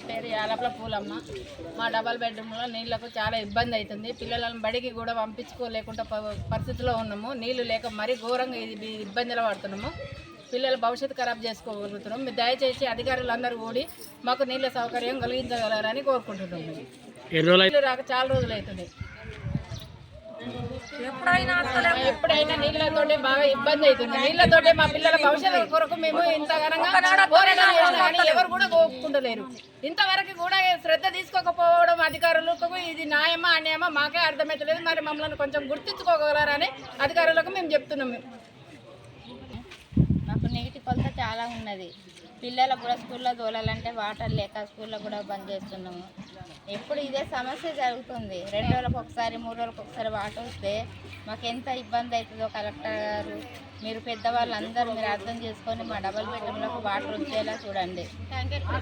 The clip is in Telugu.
పేరు యాలప్ల పూలమ్మ. మా డబల్ బెడ్రూమ్లో నీళ్లకు చాలా ఇబ్బంది అవుతుంది. పిల్లలను బడికి కూడా పంపించుకోలేకుండా పరిస్థితిలో ఉన్నాము. నీళ్లు లేక మరీ ఘోరంగా ఇబ్బందులు పడుతున్నాము. పిల్లల భవిష్యత్తు ఖరాబ్ చేసుకోగలుగుతున్నాం. మీరు దయచేసి అధికారులందరూ కూడి మాకు నీళ్ళ సౌకర్యం కలిగించగలరని కోరుకుంటున్నాము. నీళ్ళు రాక చాలా రోజులు అవుతుంది. ఎప్పుడైనా నీళ్ళతోటే బాగా ఇబ్బంది అవుతుంది. నీళ్ళతోటే మా పిల్లల భవిష్యత్తు కొరకు మేము ఇంతగానంగా పోరాటం చేసినా కానీ ఎవరు కూడా కోరుకుంటలేరు. ఇంతవరకు కూడా శ్రద్ధ తీసుకోకపోవడం అధికారులకు ఇది న్యాయమా అన్యాయమా మాకే అర్థమవుతలేదు. మరి మమ్మల్ని కొంచెం గుర్తించుకోగలరని అధికారులకు మేము చెప్తున్నాము. మాకు నీటి కొలత చాలా ఉన్నది. పిల్లలకు కూడా స్కూల్లో తోలాలంటే వాటర్ లేక స్కూల్లో కూడా బంద్ చేస్తున్నాము. ఎప్పుడు ఇదే సమస్య జరుగుతుంది. 2 రోజులకు ఒకసారి 3 రోజులకు ఒకసారి వాటర్ వస్తే మాకు ఎంత ఇబ్బంది అవుతుందో కలెక్టర్ గారు మీరు పెద్దవాళ్ళందరూ మీరు అర్థం చేసుకొని మా డబల్ బెడ్రూమ్లకు వాటర్ వచ్చేలా చూడండి. ట్యాంకర్ కూడా